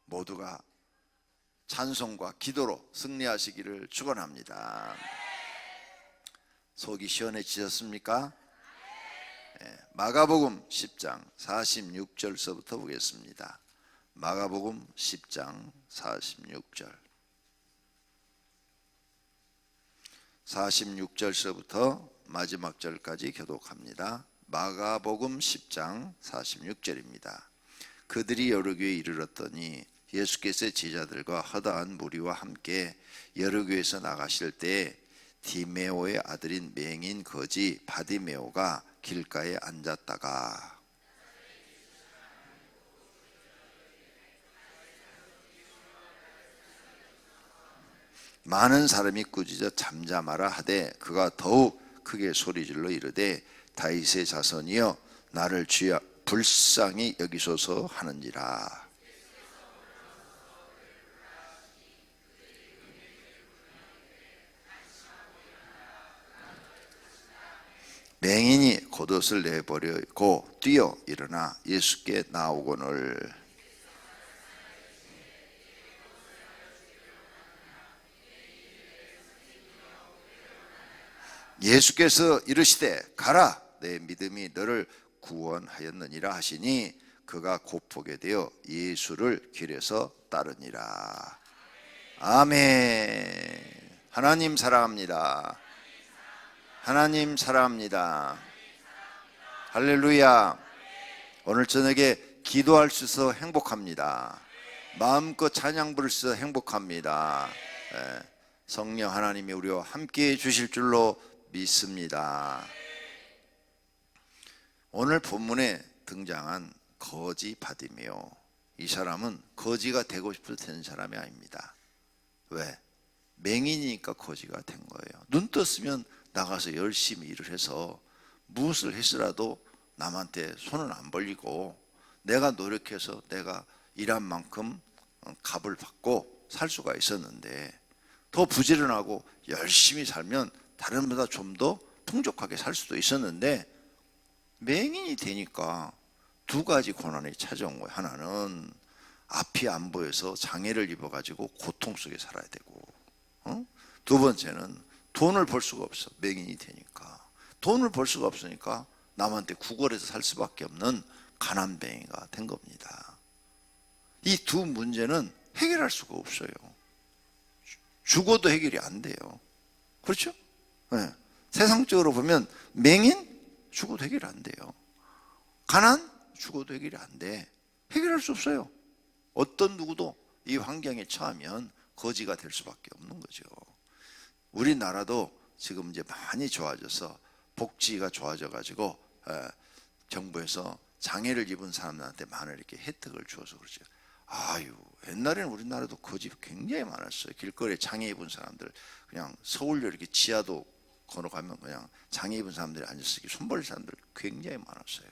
모두가 찬송과 기도로 승리하시기를 축원합니다. 속이 시원해지셨습니까? 마가복음 10장 46절서부터 보겠습니다. 마가복음 10장 46절 46절서부터 마지막 절까지 교독합니다. 마가복음 10장 46절입니다. 그들이 여러 교회에 이르렀더니 예수께서 제자들과 허다한 무리와 함께 여러 교회에서 나가실 때 디메오의 아들인 맹인 거지 바디메오가 길가에 앉았다가 많은 사람이 꾸짖어 잠잠하라 하되 그가 더욱 크게 소리질러 이르되 다윗의 자손이여 나를 주여 불쌍히 여기소서 하는지라. 맹인이 겉옷을 내버리고 뛰어 일어나 예수께 나오거늘 예수께서 이르시되 가라 내 믿음이 너를 구원하였느니라 하시니 그가 곧 보게 되어 예수를 길에서 따르니라. 아멘. 하나님 사랑합니다. 하나님 사랑합니다. 할렐루야. 오늘 저녁에 기도할 수 있어 행복합니다. 마음껏 찬양 부를 수 있어 행복합니다. 성령 하나님이 우리와 함께 주실 줄로 믿습니다. 오늘 본문에 등장한 거지 바디메오, 이 사람은 거지가 되고 싶어서 된 사람이 아닙니다. 왜? 맹인이니까 거지가 된 거예요. 눈 떴으면 나가서 열심히 일을 해서 무엇을 했으라도 남한테 손은 안 벌리고 내가 노력해서 내가 일한 만큼 값을 받고 살 수가 있었는데, 더 부지런하고 열심히 살면 다른 분보다 좀 더 풍족하게 살 수도 있었는데 맹인이 되니까 두 가지 고난이 찾아온 거예요. 하나는 앞이 안 보여서 장애를 입어가지고 고통 속에 살아야 되고, 두 번째는 돈을 벌 수가 없어. 맹인이 되니까 돈을 벌 수가 없으니까 남한테 구걸해서 살 수밖에 없는 가난뱅이가 된 겁니다. 이 두 문제는 해결할 수가 없어요. 죽어도 해결이 안 돼요. 그렇죠? 네. 세상적으로 보면 맹인 죽어도 해결이 안 돼요. 가난 죽어도 해결이 안 돼. 해결할 수 없어요. 어떤 누구도 이 환경에 처하면 거지가 될 수밖에 없는 거죠. 우리나라도 지금 이제 많이 좋아져서 복지가 좋아져 가지고 정부에서 장애를 입은 사람들한테 많은 이렇게 혜택을 주어서 그러죠. 아유, 옛날에는 우리나라도 거지 굉장히 많았어요. 길거리에 장애 입은 사람들, 그냥 서울로 이렇게 지하도 걸어가면 그냥 장애 입은 사람들이 앉아서 손 벌린 사람들 굉장히 많았어요.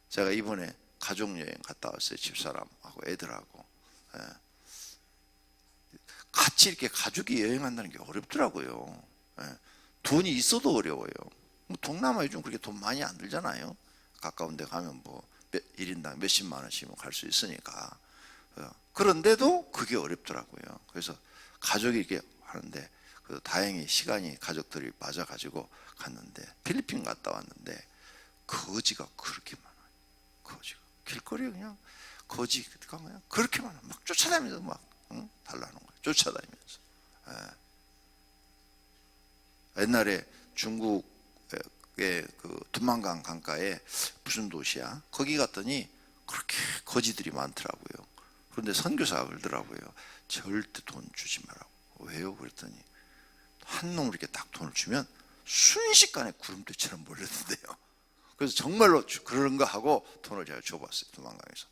제가 이번에 가족여행 갔다 왔어요. 집사람하고 애들하고. 같이 이렇게 가족이 여행한다는 게 어렵더라고요. 돈이 있어도 어려워요. 동남아 요즘 그렇게 돈 많이 안 들잖아요. 가까운 데 가면 뭐 1인당 몇십만 원씩은 갈 수 있으니까. 그런데도 그게 어렵더라고요. 그래서 가족이 이렇게 하는데 다행히 시간이 가족들이 맞아가지고 갔는데, 필리핀 갔다 왔는데 거지가 그렇게 많아요. 거지가 길거리에 그냥 거지가 그냥 그렇게 많아. 막 쫓아다니면서 막 달라는 거예요. 쫓아다니면서. 옛날에 중국의 그 두만강 강가에 무슨 도시야? 거기 갔더니 그렇게 거지들이 많더라고요. 그런데 선교사가 그러더라고요. 절대 돈 주지 말라고. 왜요? 그랬더니 한 놈을 이렇게 딱 돈을 주면 순식간에 구름대처럼 몰렸는데요. 그래서 정말로 그런가 하고 돈을 제가 줘봤어요. 두만강에서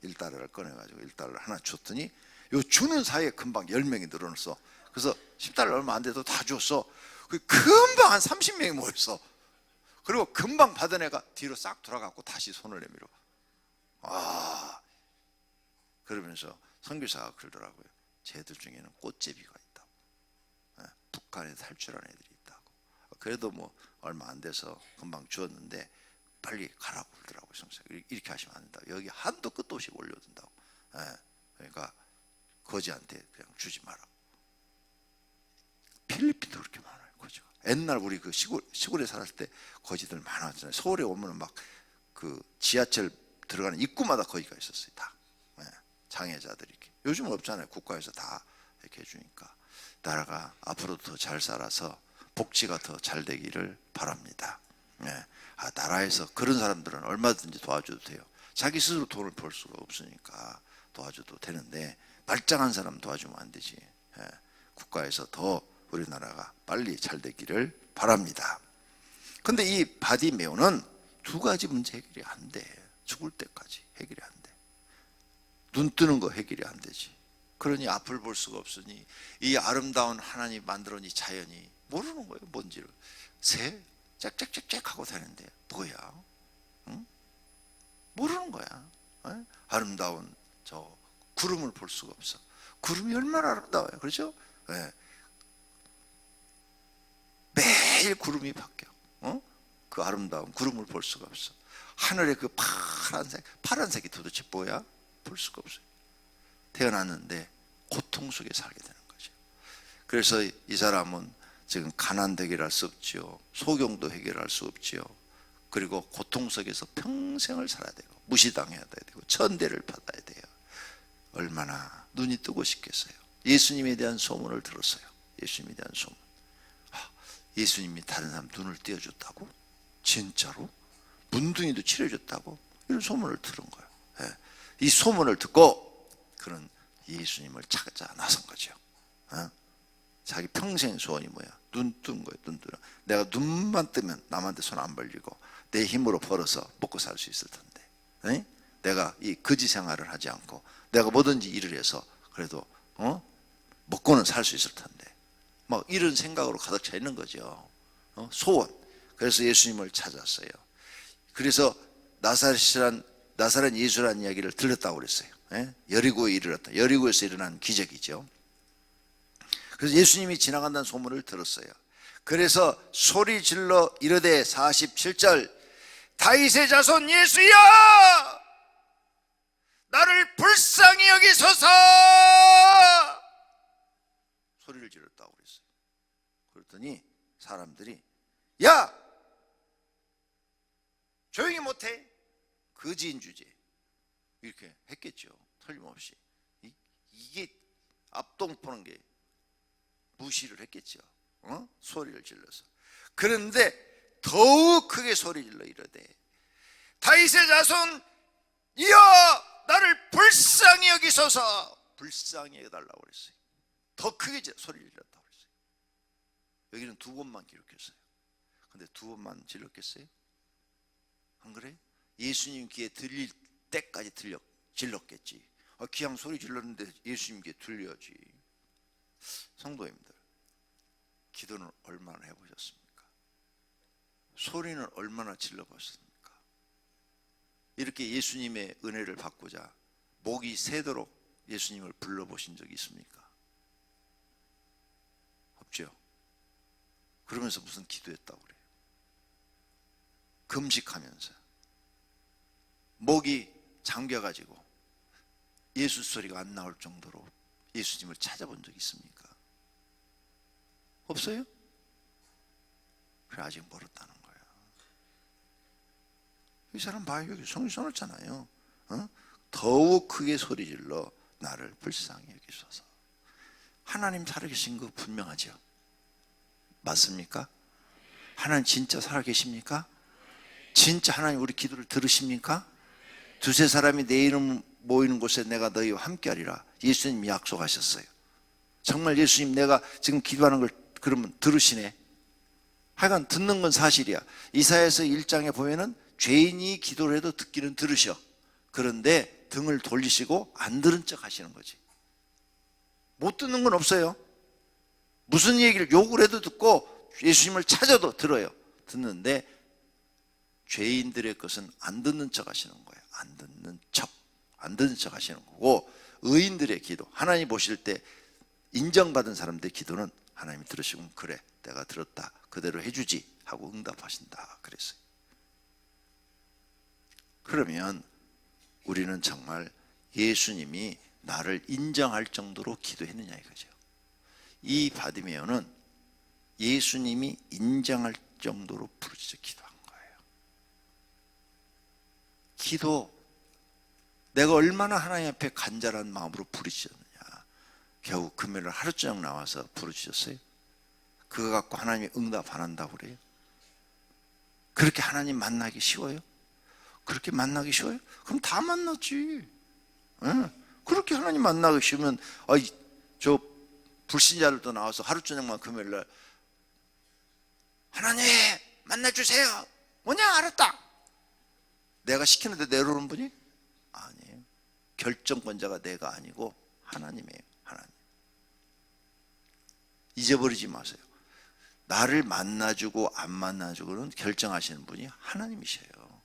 1달러를 꺼내가지고 1달러 하나 줬더니 요 주는 사이에 금방 10명이 늘어났어. 그래서 10달러 얼마 안 돼도 다 줬어. 금방 한 30명이 모였어. 그리고 금방 받은 애가 뒤로 싹 돌아가고 다시 손을 내밀어. 그러면서 선교사가 그러더라고요. 쟤들 중에는 꽃제비가 있다고. 북한에 탈출한 애들이 있다고. 그래도 뭐 얼마 안 돼서 금방 주었는데 빨리 가라고 그러더라고요. 이렇게 하시면 안 된다고. 여기 한도 끝도 없이 몰려든다고. 예, 그러니까 거지한테 그냥 주지 마라. 필리핀도 그렇게 많아요, 거지가. 옛날 우리 그 시골에 살았을 때 거지들 많았잖아요. 서울에 오면은 막 그 지하철 들어가는 입구마다 거지가 있었어요, 다. 예, 장애자들이 이렇게. 요즘은 없잖아요. 국가에서 다 이렇게 해주니까. 나라가 앞으로도 더 잘 살아서 복지가 더 잘 되기를 바랍니다. 예. 나라에서 그런 사람들은 얼마든지 도와줘도 돼요. 자기 스스로 돈을 벌 수가 없으니까 도와줘도 되는데 말짱한 사람 도와주면 안 되지. 예. 국가에서 더 우리나라가 빨리 잘 되기를 바랍니다. 근데 이 바디메오는 두 가지 문제 해결이 안 돼. 죽을 때까지 해결이 안 돼. 눈 뜨는 거 해결이 안 되지. 그러니 앞을 볼 수가 없으니 이 아름다운 하나님 만들어낸 이 자연이 모르는 거예요, 뭔지를. 새 짹짹짹짹 하고 다니는데 뭐야? 응? 모르는 거야. 어? 아름다운 저 구름을 볼 수가 없어. 구름이 얼마나 아름다워요, 그렇죠? 네. 매일 구름이 바뀌어. 그 아름다운 구름을 볼 수가 없어. 하늘의 그 파란색이 도대체 뭐야? 볼 수가 없어요. 태어났는데 고통 속에 살게 되는 거죠. 그래서 이 사람은 지금 가난도 해결할 수 없지요, 소경도 해결할 수 없지요, 그리고 고통 속에서 평생을 살아야 되고 무시당해야 되고 천대를 받아야 돼요. 얼마나 눈이 뜨고 싶겠어요. 예수님에 대한 소문을 들었어요. 예수님에 대한 소문. 예수님이 다른 사람 눈을 띄워줬다고? 진짜로? 문둥이도 치료해줬다고? 이런 소문을 들은 거예요. 예. 이 소문을 듣고 그는 예수님을 찾아 나선 거죠. 자기 평생 소원이 뭐야? 눈 뜬 거예요. 눈 뜨는. 내가 눈만 뜨면 남한테 손 안 벌리고 내 힘으로 벌어서 먹고 살 수 있을 텐데, 에? 내가 이 거지 생활을 하지 않고 내가 뭐든지 일을 해서 그래도 먹고는 살 수 있을 텐데, 막 이런 생각으로 가득 차 있는 거죠. 소원. 그래서 예수님을 찾았어요. 그래서 나사렛 예수라는 이야기를 들렸다고 그랬어요. 에? 여리고에 이르렀다. 여리고에서 일어난 기적이죠. 그래서 예수님이 지나간다는 소문을 들었어요. 그래서 소리 질러 이르되 47절 다윗의 자손 예수야 나를 불쌍히 여기소서 소리를 질렀다고 그랬어요. 그랬더니 사람들이 야 조용히 못해 거지인 주제 이렇게 했겠죠. 틀림없이. 이게 앞동포는 게 무시를 했겠죠. 소리를 질러서. 그런데 더욱 크게 소리 질러 이르되 다윗의 자손 이여 나를 불쌍히 여기소서. 불쌍히 여겨달라고 그랬어요. 더 크게 소리를 질렀다고 그랬어요. 여기는 두 번만 기록했어요. 근데 두 번만 질렀겠어요? 안 그래요? 예수님 귀에 들릴 때까지 질렀겠지. 그냥 소리 질렀는데 예수님 귀에 들려야지. 성도님들, 기도는 얼마나 해보셨습니까? 소리는 얼마나 질러보셨습니까? 이렇게 예수님의 은혜를 받고자 목이 새도록 예수님을 불러보신 적이 있습니까? 없죠. 그러면서 무슨 기도했다고 그래요? 금식하면서 목이 잠겨가지고 예수 소리가 안 나올 정도로 예수님을 찾아본 적이 있습니까? 없어요? 그래, 아직 멀었다는 거야. 이 사람 봐요. 여기 성경 써놨잖아요. 더욱 크게 소리질러 나를 불쌍히 여기소서. 하나님 살아계신 거 분명하죠? 맞습니까? 하나님 진짜 살아계십니까? 진짜 하나님 우리 기도를 들으십니까? 두세 사람이 내 이름 모이는 곳에 내가 너희와 함께하리라. 예수님이 약속하셨어요. 정말 예수님 내가 지금 기도하는 걸 그러면 들으시네. 하여간 듣는 건 사실이야. 이사야서 1장에 보면은 죄인이 기도를 해도 듣기는 들으셔. 그런데 등을 돌리시고 안 들은 척 하시는 거지. 못 듣는 건 없어요. 무슨 얘기를 욕을 해도 듣고 예수님을 찾아도 들어요. 듣는데 죄인들의 것은 안 듣는 척 하시는 거예요. 안 듣는 척 하시는 거고, 의인들의 기도, 하나님 보실 때 인정받은 사람들의 기도는 하나님이 들으시면 그래 내가 들었다 그대로 해주지 하고 응답하신다 그랬어요. 그러면 우리는 정말 예수님이 나를 인정할 정도로 기도했느냐 이거죠. 이 바디메오는 예수님이 인정할 정도로 부르짖어 기도한 거예요. 기도, 내가 얼마나 하나님 앞에 간절한 마음으로 부르짖었느냐. 겨우 금요일 하루 저녁 나와서 부르짖었어요? 그거 갖고 하나님이 응답 안 한다고 그래요? 그렇게 하나님 만나기 쉬워요? 그렇게 만나기 쉬워요? 그럼 다 만났지. 그렇게 하나님 만나기 쉬우면 저 불신자들도 나와서 하루 저녁만 금요일날 하나님 만나주세요. 뭐냐? 알았다. 내가 시키는데 내려오는 분이? 아니에요. 결정권자가 내가 아니고 하나님이에요. 하나님. 잊어버리지 마세요. 나를 만나주고 안 만나주고는 결정하시는 분이 하나님이셔요.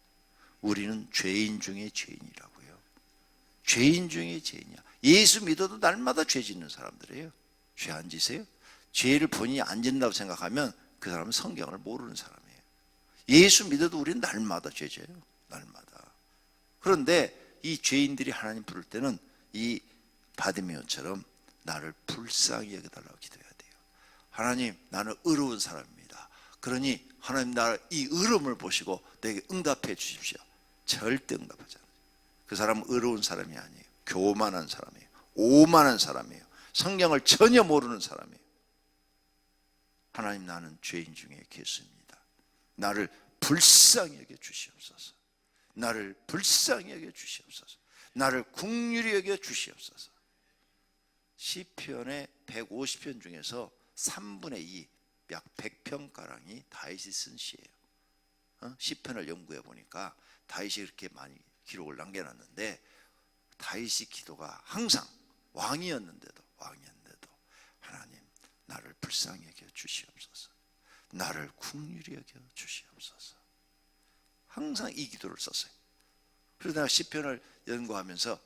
우리는 죄인 중에 죄인이라고요. 죄인 중에 죄인이야. 예수 믿어도 날마다 죄 짓는 사람들이에요. 죄 안 지세요? 죄를 본인이 안 짓는다고 생각하면 그 사람은 성경을 모르는 사람이에요. 예수 믿어도 우리는 날마다 죄 져요. 날마다. 그런데 이 죄인들이 하나님 부를 때는 이 바디메오처럼 나를 불쌍히 여겨달라고 기도해야 돼요. 하나님, 나는 의로운 사람입니다. 그러니 하나님, 나의 이 의로움을 보시고 내게 응답해 주십시오. 절대 응답하지 않아요. 그 사람은 의로운 사람이 아니에요. 교만한 사람이에요. 오만한 사람이에요. 성경을 전혀 모르는 사람이에요. 하나님, 나는 죄인 중에 괴수입니다. 나를 불쌍히 여겨 주시옵소서. 나를 불쌍히 여겨 주시옵소서. 나를 긍휼히 여겨 주시옵소서. 시편의 150편 중에서 3분의 2, 약 100편가량이 다윗이 쓴 시예요. 시편을 연구해 보니까 다윗이 그렇게 많이 기록을 남겨놨는데, 다윗이 기도가 항상 왕이었는데도 하나님, 나를 불쌍히 여겨 주시옵소서. 나를 긍휼히 여겨 주시옵소서. 항상 이 기도를 썼어요. 그래서 내가 시편을 연구하면서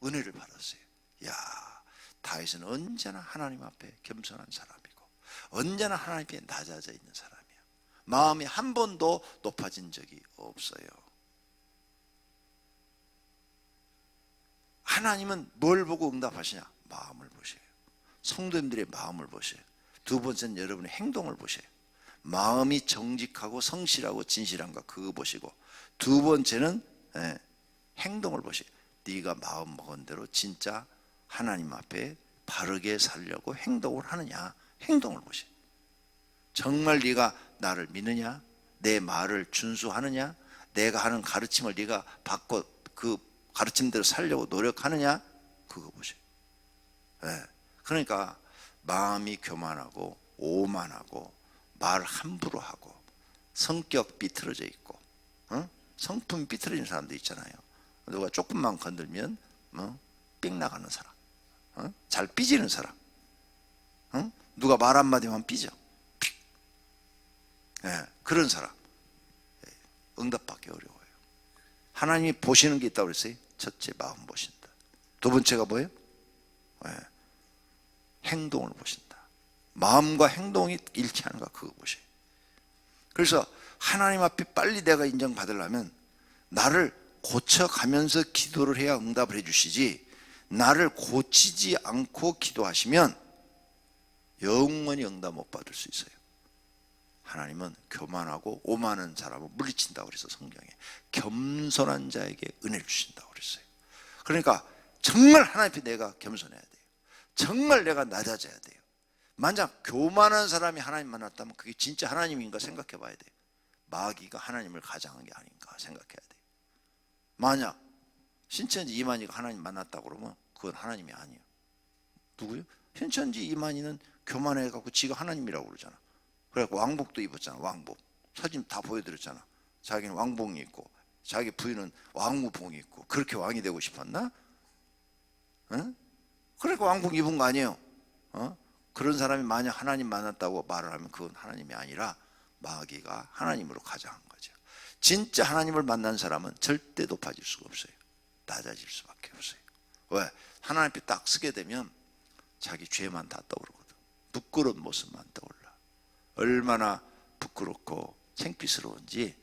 은혜를 받았어요. 야, 다윗은 언제나 하나님 앞에 겸손한 사람이고 언제나 하나님 앞에 낮아져 있는 사람이야. 마음이 한 번도 높아진 적이 없어요. 하나님은 뭘 보고 응답하시냐? 마음을 보셔요. 성도님들의 마음을 보셔요. 두 번째는 여러분의 행동을 보셔요. 마음이 정직하고 성실하고 진실한가 그거 보시고, 두 번째는 행동을 보셔요. 네가 마음 먹은 대로 진짜 하나님 앞에 바르게 살려고 행동을 하느냐, 행동을 보셔요. 정말 네가 나를 믿느냐, 내 말을 준수하느냐, 내가 하는 가르침을 네가 받고 그 가르침대로 살려고 노력하느냐, 그거 보셔요. 그러니까 마음이 교만하고 오만하고 말 함부로 하고 성격 비틀어져 있고 성품 비틀어진 사람도 있잖아요. 누가 조금만 건들면 삑 나가는 사람, 잘 삐지는 사람, 누가 말 한마디만 삐져, 그런 사람 응답받기 어려워요. 하나님이 보시는 게 있다고 그랬어요. 첫째, 마음 보신다. 두 번째가 뭐예요? 행동을 보신다. 마음과 행동이 일치하는가 그거 보셔요. 그래서 하나님 앞에 빨리 내가 인정받으려면 나를 고쳐가면서 기도를 해야 응답을 해주시지, 나를 고치지 않고 기도하시면 영원히 응답 못 받을 수 있어요. 하나님은 교만하고 오만한 사람을 물리친다고 그래서 성경에 겸손한 자에게 은혜를 주신다고 그랬어요. 그러니까 정말 하나님 앞에 내가 겸손해야 돼요. 정말 내가 낮아져야 돼요. 만약 교만한 사람이 하나님 만났다면 그게 진짜 하나님인가 생각해 봐야 돼요. 마귀가 하나님을 가장한 게 아닌가 생각해야 돼요. 만약 신천지 이만희가 하나님 만났다고 그러면 그건 하나님이 아니에요. 누구요? 신천지 이만희는 교만해갖고 지가 하나님이라고 그러잖아. 그래갖고 왕복도 입었잖아. 왕복 사진 다 보여드렸잖아. 자기는 왕복이 있고 자기 부인은 왕무복이 있고, 그렇게 왕이 되고 싶었나? 그러니까 왕복 입은 거 아니에요. 그런 사람이 만약 하나님 만났다고 말을 하면 그건 하나님이 아니라 마귀가 하나님으로 가장한 거죠. 진짜 하나님을 만난 사람은 절대 높아질 수가 없어요. 낮아질 수밖에 없어요. 왜? 하나님 앞에 딱 서게 되면 자기 죄만 다 떠오르거든. 부끄러운 모습만 떠올라. 얼마나 부끄럽고 창피스러운지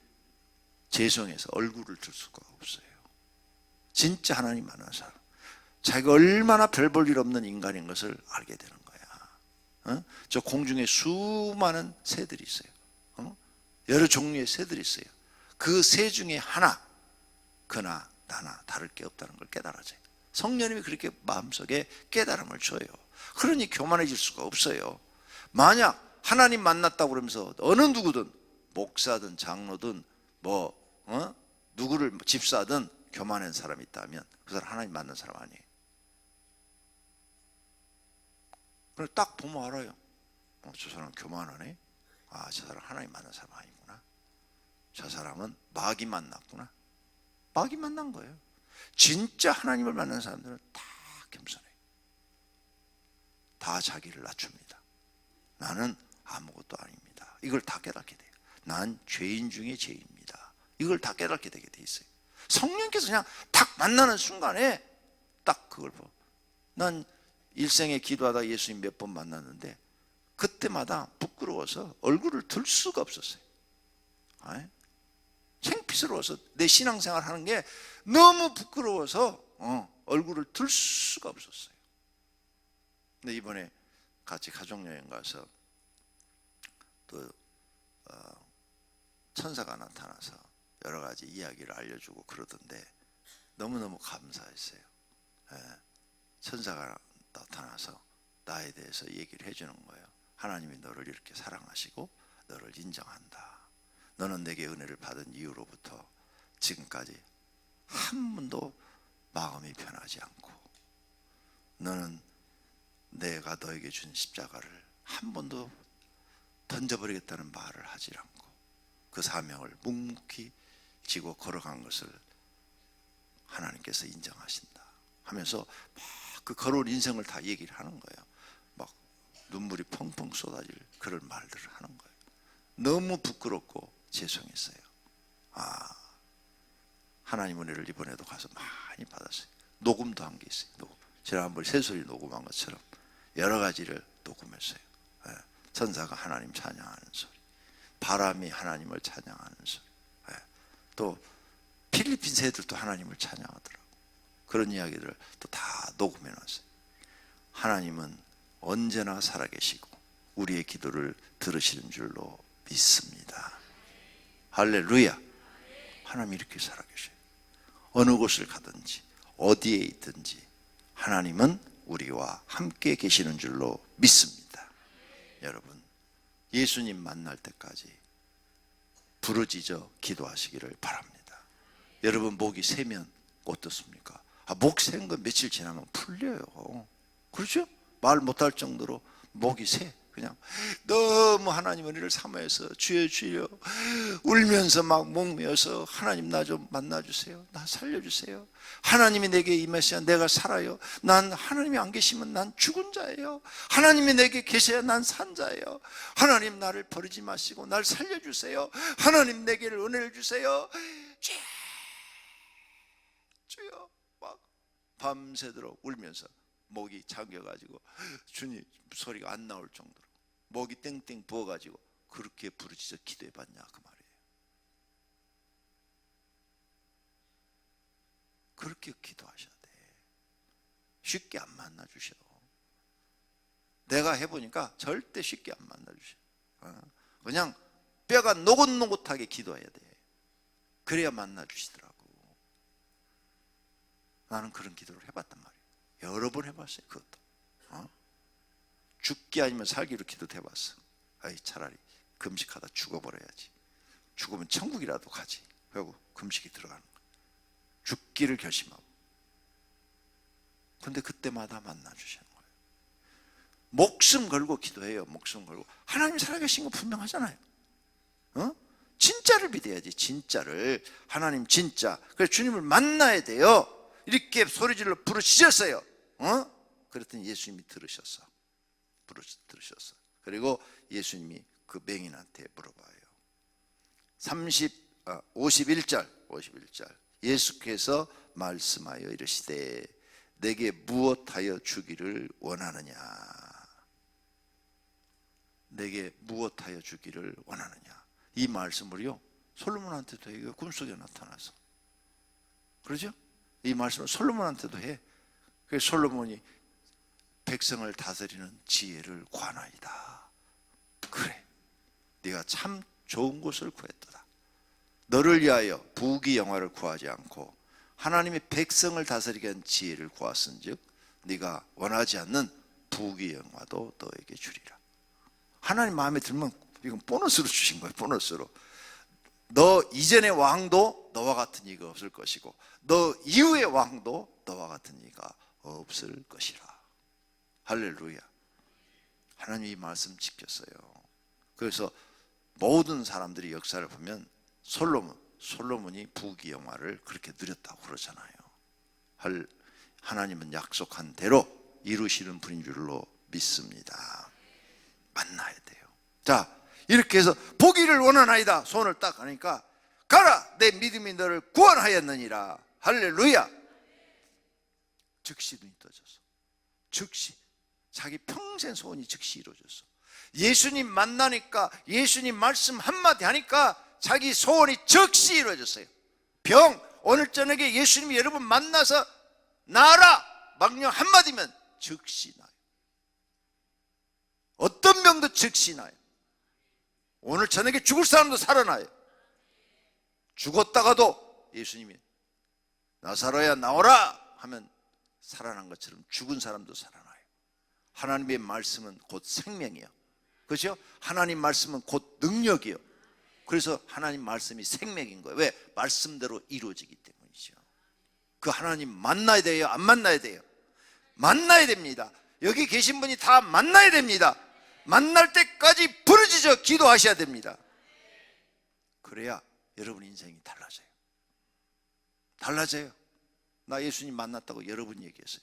죄송해서 얼굴을 들 수가 없어요. 진짜 하나님 만난 사람, 자기가 얼마나 별 볼 일 없는 인간인 것을 알게 되는 거야. 저 공중에 수많은 새들이 있어요. 여러 종류의 새들이 있어요. 그 새 중에 하나, 그나 나나 다를 게 없다는 걸 깨달아져요. 성령님이 그렇게 마음속에 깨달음을 줘요. 그러니 교만해질 수가 없어요. 만약 하나님 만났다고 그러면서 어느 누구든 목사든 장로든 누구를 집사든 교만한 사람이 있다면 그 사람 하나님 만난 사람 아니에요. 그래 딱 보면 알아요. 저 사람 교만하네. 저 사람 하나님 만난 사람 아니구나. 저 사람은 마귀 만났구나. 마귀 만난 거예요. 진짜 하나님을 만난 사람들은 다 겸손해요. 다 자기를 낮춥니다. 나는 아무것도 아닙니다. 이걸 다 깨닫게 돼요. 난 죄인 중에 죄인입니다. 이걸 다 깨닫게 되게 돼 있어요. 성령께서 그냥 딱 만나는 순간에 딱 그걸 봐. 난 일생에 기도하다 예수님 몇 번 만났는데 그때마다 부끄러워서 얼굴을 들 수가 없었어요. 창피스러워서 내 신앙생활 하는 게 너무 부끄러워서 얼굴을 들 수가 없었어요. 근데 이번에 같이 가족여행 가서 또 천사가 나타나서 여러 가지 이야기를 알려주고 그러던데 너무너무 감사했어요. 천사가 나타나서 나에 대해서 얘기를 해주는 거예요. 하나님이 너를 이렇게 사랑하시고 너를 인정한다. 너는 내게 은혜를 받은 이후로부터 지금까지 한 번도 마음이 변하지 않고 너는 내가 너에게 준 십자가를 한 번도 던져버리겠다는 말을 하지 않고 그 사명을 묵묵히 지고 걸어간 것을 하나님께서 인정하신다 하면서 막 그 걸어온 인생을 다 얘기를 하는 거예요. 막 눈물이 펑펑 쏟아질 그런 말들을 하는 거예요. 너무 부끄럽고 죄송했어요. 하나님 은혜를 이번에도 가서 많이 받았어요. 녹음도 한 게 있어요. 녹음. 지난번에 새소리 녹음한 것처럼 여러 가지를 녹음했어요. 천사가 하나님 찬양하는 소리, 바람이 하나님을 찬양하는 소리, 또 필리핀 새들도 하나님을 찬양하더라고요. 그런 이야기들을 또 다 녹음해 놨어요. 하나님은 언제나 살아계시고 우리의 기도를 들으시는 줄로 믿습니다. 할렐루야. 하나님이 이렇게 살아계셔요. 어느 곳을 가든지 어디에 있든지 하나님은 우리와 함께 계시는 줄로 믿습니다. 여러분, 예수님 만날 때까지 부르짖어 기도하시기를 바랍니다. 여러분 목이 새면 어떻습니까? 목 센 거 며칠 지나면 풀려요. 그렇죠? 말 못할 정도로 목이 새. 그냥 너무 하나님 은혜를 사모해서 주여 주여 울면서 막 목매어서 하나님 나 좀 만나주세요. 나 살려주세요. 하나님이 내게 임하셔야 내가 살아요. 난 하나님이 안 계시면 난 죽은 자예요. 하나님이 내게 계셔야 난 산 자예요. 하나님 나를 버리지 마시고 날 살려주세요. 하나님 내게 은혜를 주세요. 주여 막 밤새도록 울면서 목이 잠겨가지고 주님 소리가 안 나올 정도로 목이 땡땡 부어가지고 그렇게 부르짖어 기도해봤냐 그 말이에요. 그렇게 기도하셔야 돼. 쉽게 안 만나주셔. 내가 해보니까 절대 쉽게 안 만나주셔. 그냥 뼈가 노릇노릇하게 기도해야 돼. 그래야 만나주시더라고. 나는 그런 기도를 해봤단 말이에요. 여러 번 해봤어요. 그것도 죽기 아니면 살기로 기도도 해봤어. 차라리 금식하다 죽어버려야지. 죽으면 천국이라도 가지. 그리고 금식이 들어가는 거야. 죽기를 결심하고. 근데 그때마다 만나주시는 거예요. 목숨 걸고 기도해요. 목숨 걸고. 하나님 살아계신 거 분명하잖아요. 진짜를 믿어야지. 진짜를. 하나님 진짜. 그래서 주님을 만나야 돼요. 이렇게 소리질러 부르짖었어요. 그랬더니 예수님이 들으셨어. 그리고 예수님이 그 맹인한테 물어봐요. 51절 예수께서 말씀하여 이르시되 내게 무엇하여 주기를 원하느냐. 내게 무엇하여 주기를 원하느냐. 이 말씀을요 솔로몬한테도 해요. 꿈속에 나타나서. 그러죠? 이 말씀을 솔로몬한테도 해. 그래서 솔로몬이 백성을 다스리는 지혜를 구하나이다. 그래, 네가 참 좋은 곳을 구했도다. 너를 위하여 부귀영화를 구하지 않고 하나님의 백성을 다스리게 한 지혜를 구하은즉 네가 원하지 않는 부귀영화도 너에게 주리라. 하나님 마음에 들면 이건 보너스로 주신 거예요. 보너스로. 너 이전의 왕도 너와 같은 이가 없을 것이고 너 이후의 왕도 너와 같은 이가 없을 것이라. 할렐루야. 하나님이 말씀 지켰어요. 그래서 모든 사람들이 역사를 보면 솔로몬이 부귀영화를 그렇게 누렸다고 그러잖아요. 하나님은 약속한 대로 이루시는 분인 줄로 믿습니다. 만나야 돼요. 자, 이렇게 해서 보기를 원하나이다. 손을 딱 하니까 가라, 내 믿음이 너를 구원하였느니라. 할렐루야. 즉시 눈이 떠졌어. 즉시 자기 평생 소원이 즉시 이루어졌어. 예수님 만나니까, 예수님 말씀 한마디 하니까 자기 소원이 즉시 이루어졌어요. 병, 오늘 저녁에 예수님이 여러분 만나서 나아라 명령 한마디면 즉시 나요. 어떤 병도 즉시 나요. 오늘 저녁에 죽을 사람도 살아나요. 죽었다가도 예수님이 나사로야 나오라 하면 살아난 것처럼 죽은 사람도 살아나요. 하나님의 말씀은 곧 생명이요, 그렇죠? 하나님 말씀은 곧 능력이요. 그래서 하나님 말씀이 생명인 거예요. 왜? 말씀대로 이루어지기 때문이죠. 그 하나님 만나야 돼요? 안 만나야 돼요? 만나야 됩니다. 여기 계신 분이 다 만나야 됩니다. 만날 때까지 부르짖어 기도하셔야 됩니다. 그래야 여러분 인생이 달라져요. 달라져요. 나 예수님 만났다고 여러분 얘기했어요.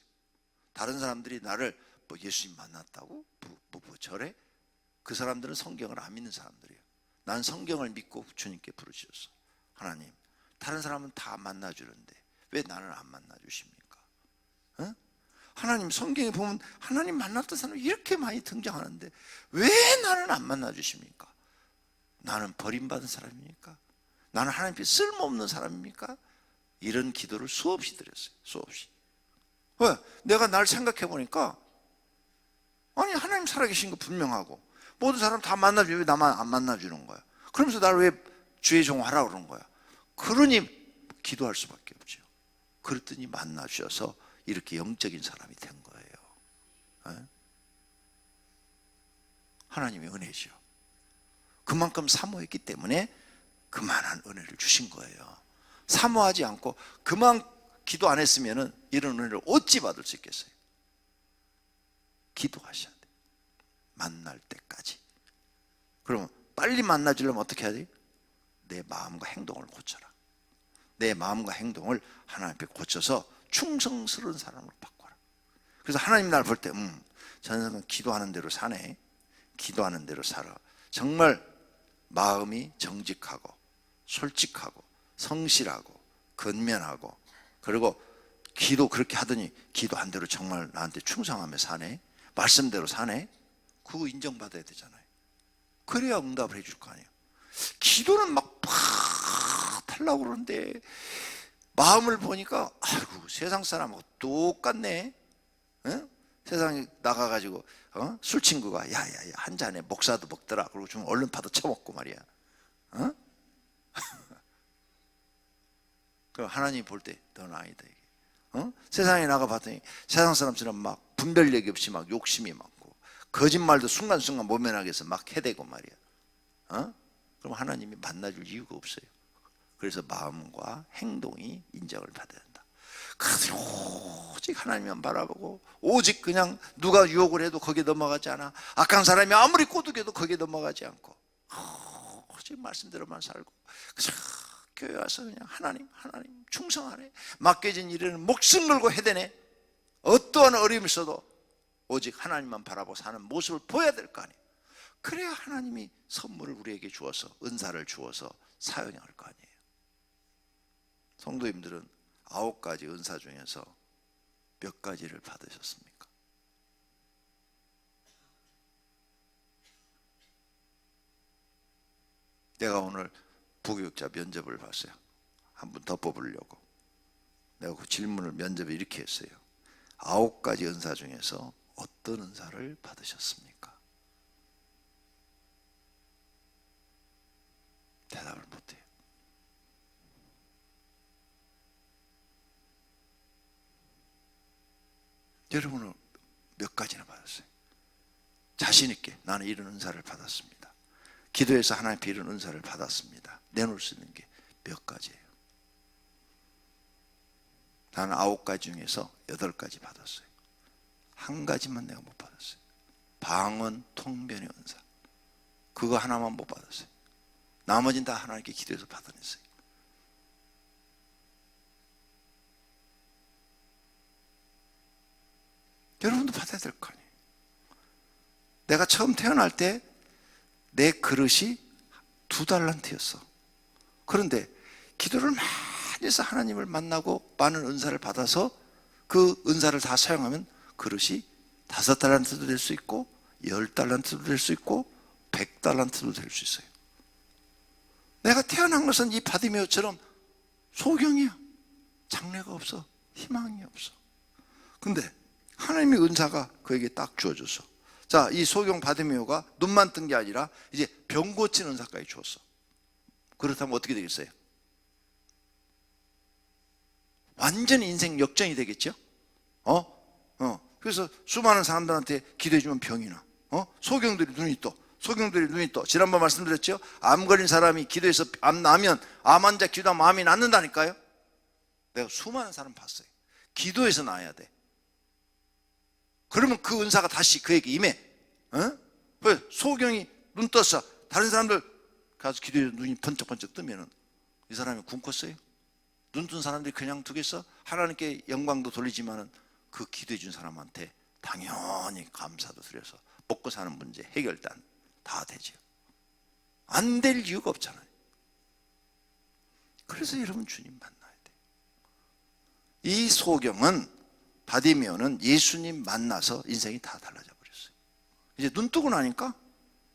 다른 사람들이 나를 뭐 예수님 만났다고? 뭐 저래? 그 사람들은 성경을 안 믿는 사람들이에요. 난 성경을 믿고 주님께 부르짖었어. 하나님, 다른 사람은 다 만나주는데 왜 나는 안 만나주십니까? 어? 하나님, 성경에 보면 하나님 만났던 사람이 이렇게 많이 등장하는데 왜 나는 안 만나주십니까? 나는 버림받은 사람입니까? 나는 하나님께 쓸모없는 사람입니까? 이런 기도를 수없이 드렸어요. 수없이. 왜? 내가 날 생각해 보니까 아니, 하나님 살아계신 거 분명하고 모든 사람 다 만나주면 왜 나만 안 만나주는 거야? 그러면서 나를 왜 주의 종 하라고 그러는 거야? 그러니 기도할 수밖에 없죠. 그랬더니 만나주셔서 이렇게 영적인 사람이 된 거예요. 에? 하나님의 은혜죠. 그만큼 사모했기 때문에 그만한 은혜를 주신 거예요. 사모하지 않고 그만 기도 안 했으면 이런 은혜를 어찌 받을 수 있겠어요? 기도하셔야 돼요. 만날 때까지. 그러면 빨리 만나주려면 어떻게 해야 돼요? 내 마음과 행동을 고쳐라. 내 마음과 행동을 하나님 앞에 고쳐서 충성스러운 사람으로 바꿔라. 그래서 하나님 나를 볼 때 저 사람은 기도하는 대로 사네. 기도하는 대로 살아. 정말 마음이 정직하고 솔직하고 성실하고 근면하고, 그리고 기도 그렇게 하더니 기도한 대로 정말 나한테 충성하며 사네. 말씀대로 사네. 그거 인정받아야 되잖아요. 그래야 응답을 해줄 거 아니에요. 기도는 막 하려고 그러는데 마음을 보니까 아이고, 세상 사람하고 똑같네. 어? 세상에 나가가지고 술 친구가 야야야 한 잔에 목사도 먹더라. 그리고 좀 얼른 파도 쳐먹고 말이야. 어? 그럼 하나님 볼 때 넌 아니다 이게. 세상에 나가봤더니 세상 사람처럼 막 분별력이 없이 막 욕심이 많고 거짓말도 순간순간 모면하게 해서 막 해대고 말이야. 그럼 하나님이 만나줄 이유가 없어요. 그래서 마음과 행동이 인정을 받아야 한다. 그래서 오직 하나님만 바라보고 오직 그냥 누가 유혹을 해도 거기에 넘어가지 않아. 악한 사람이 아무리 꼬드겨도 거기에 넘어가지 않고 오직 말씀대로만 살고 그래서 교회 와서 그냥 하나님 충성하네. 맡겨진 일에는 목숨 걸고 해대네. 어떠한 어려움이 있어도 오직 하나님만 바라보고 사는 모습을 보여야 될 거 아니에요. 그래야 하나님이 선물을 우리에게 주어서 은사를 주어서 사용할 거 아니에요. 성도님들은 9가지 은사 중에서 몇 가지를 받으셨습니까? 내가 오늘 부교육자 면접을 봤어요. 한 분 더 뽑으려고. 내가 그 질문을 면접에 이렇게 했어요. 9가지 은사 중에서 어떤 은사를 받으셨습니까? 대답을 못해요. 여러분은 몇 가지나 받았어요? 자신 있게 나는 이런 은사를 받았습니다. 기도해서 하나님께 이런 은사를 받았습니다. 내놓을 수 있는 게 몇 가지예요? 나는 9가지 중에서 8가지 받았어요. 한 가지만 내가 못 받았어요. 방언 통변의 은사. 그거 하나만 못 받았어요. 나머지는 다 하나님께 기도해서 받아냈어요. 여러분도 받아야 될 거 아니에요. 내가 처음 태어날 때 내 그릇이 2달란트였어. 그런데 기도를 많이 해서 하나님을 만나고 많은 은사를 받아서 그 은사를 다 사용하면 그릇이 5달란트도 될 수 있고 10달란트도 될 수 있고 100달란트도 될 수 있어요. 내가 태어난 것은 이 바디메오처럼 소경이야. 장래가 없어. 희망이 없어. 근데 하나님의 은사가 그에게 딱 주어졌어. 자, 이 소경 바디메오가 눈만 뜬 게 아니라 이제 병 고치는 은사까지 주었어. 그렇다면 어떻게 되겠어요? 완전히 인생 역전이 되겠죠? 그래서 수많은 사람들한테 기도해주면 병이 나. 소경들이 눈이 떠. 지난번 말씀드렸죠? 암 걸린 사람이 기도해서 암 나면, 암 환자 기도하면 암이 낫는다니까요? 내가 수많은 사람 봤어요. 기도해서 나아야 돼. 그러면 그 은사가 다시 그에게 임해. 왜? 소경이 눈 떴어. 다른 사람들 가서 기도해서 눈이 번쩍번쩍 뜨면은 이 사람이 굶었어요? 눈 뜬 사람들이 그냥 두겠어? 하나님께 영광도 돌리지만은 그 기도해 준 사람한테 당연히 감사도 드려서 먹고 사는 문제 해결단 다 되죠. 안 될 이유가 없잖아요. 그래서 여러분 주님 만나야 돼요. 이 소경은 바디메오는 예수님 만나서 인생이 다 달라져 버렸어요. 이제 눈 뜨고 나니까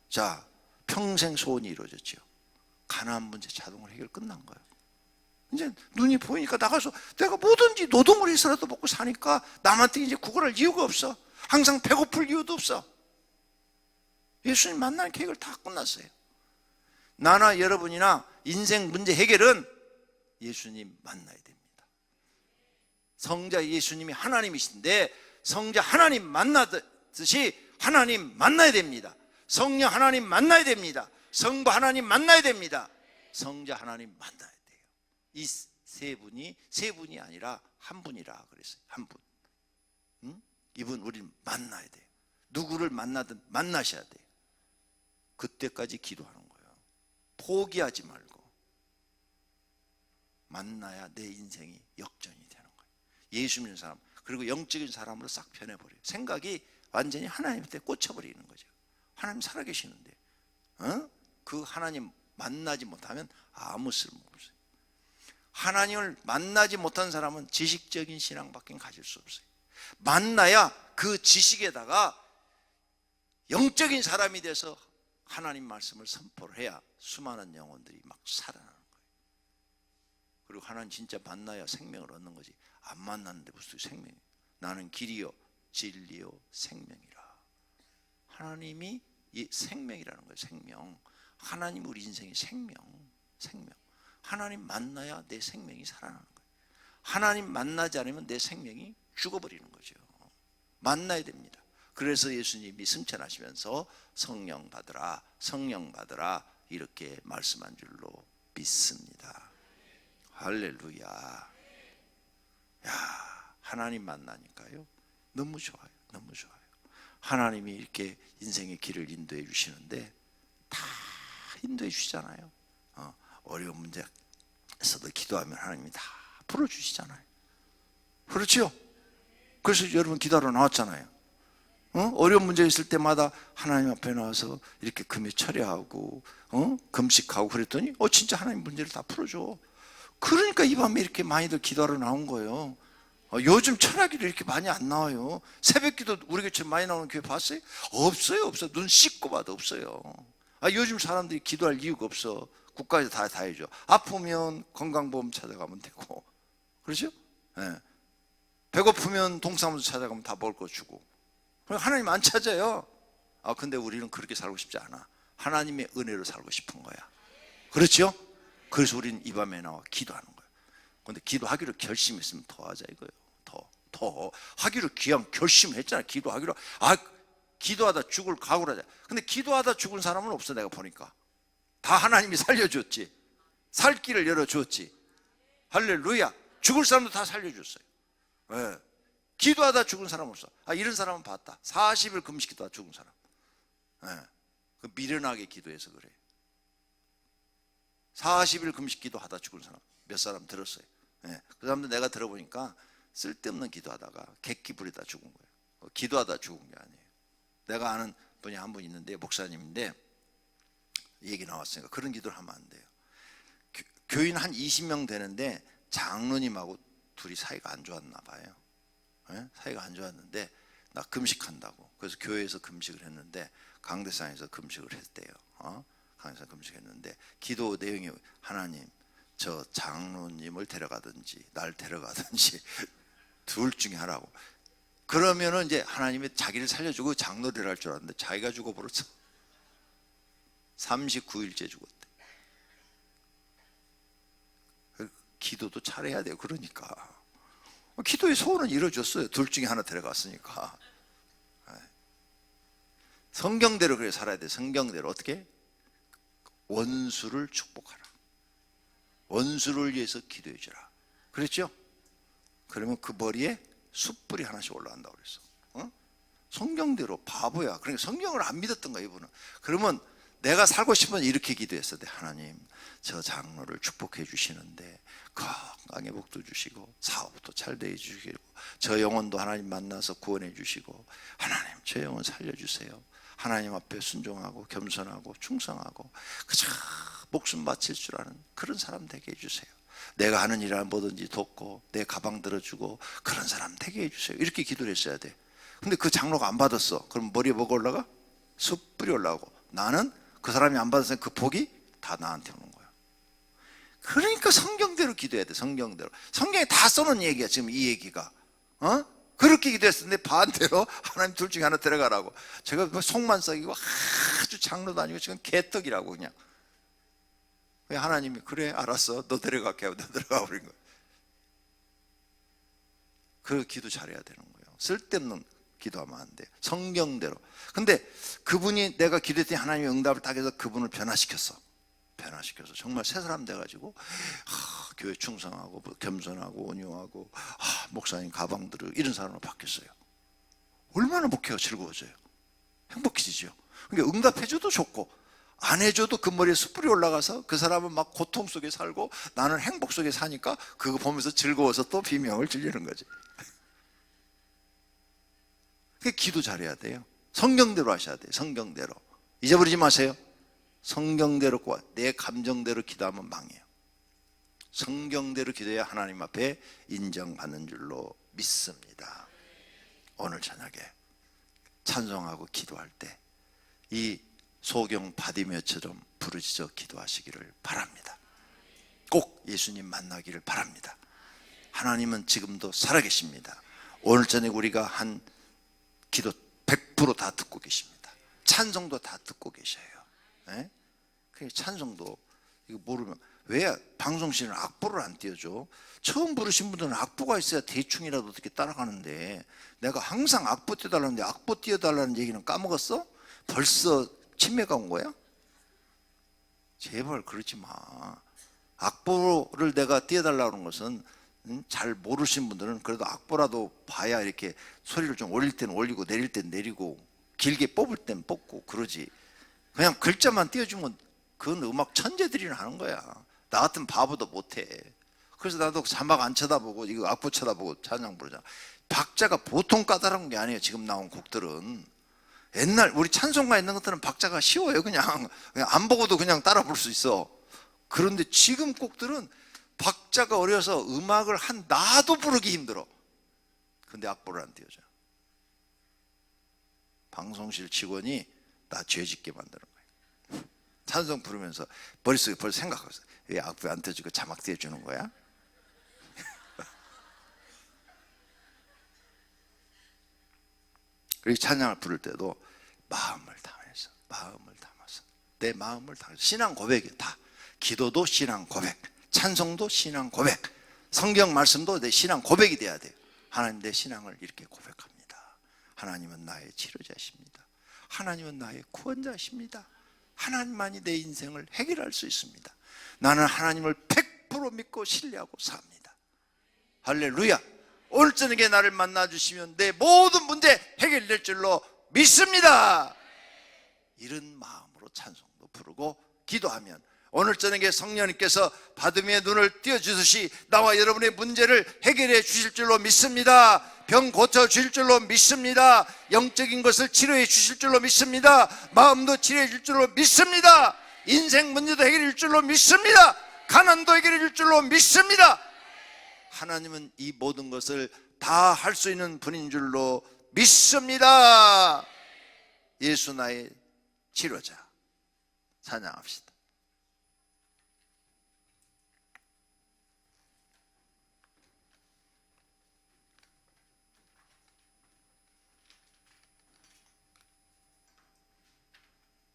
자, 평생 소원이 이루어졌죠. 가나안 문제 자동으로 해결 끝난 거예요. 이제 눈이 보이니까 나가서 내가 뭐든지 노동을 해서라도 먹고 사니까 남한테 이제 구걸할 이유가 없어. 항상 배고플 이유도 없어. 예수님 만나는 계획을 다 끝났어요. 나나 여러분이나 인생 문제 해결은 예수님 만나야 됩니다. 성자 예수님이 하나님이신데 성자 하나님 만나듯이 하나님 만나야 됩니다. 성령 하나님 만나야 됩니다. 성부 하나님 만나야 됩니다. 성자 하나님 만나야 돼요. 이 세 분이 아니라 한 분이라 그랬어요. 한 분. 이분 우리는 만나야 돼요. 누구를 만나든 만나셔야 돼요. 그때까지 기도하는 거예요. 포기하지 말고 만나야 내 인생이 역전이 되는 거예요. 예수 믿는 사람 그리고 영적인 사람으로 싹 변해버려요. 생각이 완전히 하나님한테 꽂혀버리는 거죠. 하나님 살아계시는데 그 하나님 만나지 못하면 아무 쓸모없어요. 하나님을 만나지 못한 사람은 지식적인 신앙밖에 가질 수 없어요. 만나야 그 지식에다가 영적인 사람이 돼서 하나님 말씀을 선포를 해야 수많은 영혼들이 막 살아나는 거예요. 그리고 하나님 진짜 만나야 생명을 얻는 거지. 안 만났는데 무슨 생명이에요. 나는 길이요 진리요 생명이라. 하나님이 이 생명이라는 거예요. 생명. 하나님 우리 인생의 생명. 하나님 만나야 내 생명이 살아나는 거예요. 하나님 만나지 않으면 내 생명이 죽어버리는 거죠. 만나야 됩니다. 그래서 예수님이 승천하시면서 성령 받으라 이렇게 말씀한 줄로 믿습니다. 할렐루야. 야, 하나님 만나니까요 너무 좋아요. 하나님이 이렇게 인생의 길을 인도해 주시는데 다 인도해 주시잖아요. 어려운 문제에서도 기도하면 하나님이 다 풀어주시잖아요. 그렇죠? 그래서 여러분 기도하러 나왔잖아요. 어려운 문제 있을 때마다 하나님 앞에 나와서 이렇게 금요 철야하고 금식하고 그랬더니 진짜 하나님 문제를 다 풀어줘. 그러니까 이 밤에 이렇게 많이들 기도하러 나온 거예요. 요즘 철야기도 이렇게 많이 안 나와요. 새벽기도 우리 교회처럼 많이 나오는 교회 봤어요? 없어요. 눈 씻고 봐도 없어요. 요즘 사람들이 기도할 이유가 없어. 국가에서 다 해줘. 아프면 건강보험 찾아가면 되고, 그렇죠? 네. 배고프면 동사무소 찾아가면 다 먹을 거 주고. 하나님 안 찾아요. 근데 우리는 그렇게 살고 싶지 않아. 하나님의 은혜로 살고 싶은 거야. 그렇죠? 그래서 우리는 이 밤에 나와 기도하는 거예요. 근데 기도하기로 결심했으면 더 하자 이거예요. 더 하기로 기왕 결심했잖아. 기도하기로. 기도하다 죽을 각오를 하자. 근데 기도하다 죽은 사람은 없어. 내가 보니까 다 하나님이 살려줬지. 살 길을 열어줬지. 할렐루야. 죽을 사람도 다 살려줬어요. 네. 기도하다 죽은 사람 없어. 이런 사람은 봤다. 40일 금식 기도하다 죽은 사람. 네. 그 미련하게 기도해서 그래. 40일 금식 기도하다 죽은 사람 몇 사람 들었어요. 네. 그 사람들 내가 들어보니까 쓸데없는 기도하다가 객기 부리다 죽은 거예요. 기도하다 죽은 게 아니에요. 내가 아는 분이 한 분 있는데 목사님인데 얘기 나왔으니까 그런 기도를 하면 안 돼요. 교인 한 20명 되는데 장로님하고 둘이 사이가 안 좋았나 봐요. 네? 사이가 안 좋았는데 나 금식한다고. 그래서 교회에서 금식을 했는데 강대상에서 금식을 했대요. 강대상 금식했는데 기도 내용이 하나님 저 장로님을 데려가든지 날 데려가든지 둘 중에 하라고. 그러면은 이제 하나님이 자기를 살려주고 장로를 할 줄 알았는데 자기가 죽어버렸어. 39일째 죽었대. 기도도 잘해야 돼요. 그러니까 기도의 소원은 이루어졌어요. 둘 중에 하나 데려갔으니까. 성경대로 그래 살아야 돼. 성경대로. 어떻게? 원수를 축복하라. 원수를 위해서 기도해 주라. 그랬죠? 그러면 그 머리에 숯불이 하나씩 올라간다고 그랬어. 성경대로. 바보야. 그러니까 성경을 안 믿었던 거야 이분은. 그러면 내가 살고 싶으면 이렇게 기도했어야 돼. 하나님 저 장로를 축복해 주시는데 건강의 복도 주시고 사업도 잘 돼 주시고 저 영혼도 하나님 만나서 구원해 주시고 하나님 저 영혼 살려주세요. 하나님 앞에 순종하고 겸손하고 충성하고 그저 목숨 바칠 줄 아는 그런 사람 되게 해주세요. 내가 하는 일을 뭐든지 돕고 내 가방 들어주고 그런 사람 되게 해주세요. 이렇게 기도를 했어야 돼. 근데 그 장로가 안 받았어. 그럼 머리에 뭐가 올라가? 숯불이 올라오고. 나는 그 사람이 안 받았으니까 그 복이 다 나한테 오는 거야. 그러니까 성경대로 기도해야 돼. 성경대로. 성경에 다 써놓은 얘기야 지금 이 얘기가. 그렇게 기도했었는데 반대로 하나님 둘 중에 하나 데려가라고. 제가 속만 썩이고 아주 장로도 아니고 지금 개떡이라고 그냥. 하나님이 그래 알았어 너 데려갈게 하고 너 데려가 버린 거야. 그 기도 잘해야 되는 거예요. 쓸데없는 기도하면 안 돼요. 성경대로. 근데 그분이 내가 기도했더니 하나님이 응답을 딱 해서 그분을 변화시켜서 정말 새 사람 돼가지고 교회 충성하고 겸손하고 온유하고 목사님 가방 들어 이런 사람으로 바뀌었어요. 얼마나 목회가 즐거워져요. 행복해지죠. 그러니까 응답해줘도 좋고 안 해줘도 그 머리에 숯불이 올라가서 그 사람은 막 고통 속에 살고 나는 행복 속에 사니까 그거 보면서 즐거워서 또 비명을 질리는 거지. 기도 잘해야 돼요. 성경대로 하셔야 돼요. 성경대로. 잊어버리지 마세요. 성경대로 내 감정대로 기도하면 망해요. 성경대로 기도해야 하나님 앞에 인정받는 줄로 믿습니다. 오늘 저녁에 찬송하고 기도할 때 이 소경 바디메처럼 부르짖어 기도하시기를 바랍니다. 꼭 예수님 만나기를 바랍니다. 하나님은 지금도 살아계십니다. 오늘 저녁 우리가 한 기도 100% 다 듣고 계십니다. 찬송도 다 듣고 계셔요. 네? 찬송도 이거 모르면 왜 방송실은 악보를 안 띄워줘? 처음 부르신 분들은 악보가 있어야 대충이라도 어떻게 따라가는데 내가 항상 악보 띄워달라는데 악보 띄워달라는 얘기는 까먹었어? 벌써 치매가 온 거야? 제발 그러지 마. 악보를 내가 띄워달라는 것은 잘 모르신 분들은 그래도 악보라도 봐야 이렇게 소리를 좀 올릴 때는 올리고 내릴 때는 내리고 길게 뽑을 때는 뽑고 그러지. 그냥 글자만 띄워주면 그건 음악 천재들이나 하는 거야. 나 같은 바보도 못해. 그래서 나도 자막 안 쳐다보고 이거 악보 쳐다보고 찬양 부르잖아. 박자가 보통 까다로운 게 아니에요. 지금 나온 곡들은 옛날 우리 찬송가 있는 것들은 박자가 쉬워요. 그냥 안 보고도 그냥 따라 부를 수 있어. 그런데 지금 곡들은 박자가 어려서 음악을 한 나도 부르기 힘들어. 근데 악보를 안 띄워줘. 방송실 직원이 나 죄짓게 만드는 거예요. 찬송 부르면서 머릿속에 벌써 생각하고 있어. 왜 악보 안 띄워주고 자막 띄워주는 거야? 그리고 찬양을 부를 때도 마음을 담아서 내 마음을 담아서 신앙 고백이 다. 기도도 신앙 고백, 찬송도 신앙 고백, 성경 말씀도 내 신앙 고백이 돼야 돼요. 하나님, 내 신앙을 이렇게 고백합니다. 하나님은 나의 치료자십니다. 하나님은 나의 구원자십니다. 하나님만이 내 인생을 해결할 수 있습니다. 나는 하나님을 100% 믿고 신뢰하고 삽니다. 할렐루야. 오늘 저녁에 나를 만나주시면 내 모든 문제 해결될 줄로 믿습니다. 이런 마음으로 찬송도 부르고 기도하면 오늘 저녁에 성령님께서 받음의 눈을 띄워주듯이 나와 여러분의 문제를 해결해 주실 줄로 믿습니다. 병 고쳐 주실 줄로 믿습니다. 영적인 것을 치료해 주실 줄로 믿습니다. 마음도 치료해 줄 줄로 믿습니다. 인생 문제도 해결해 줄 줄로 믿습니다. 가난도 해결해 줄 줄로 믿습니다. 하나님은 이 모든 것을 다 할 수 있는 분인 줄로 믿습니다. 예수 나의 치료자. 찬양합시다.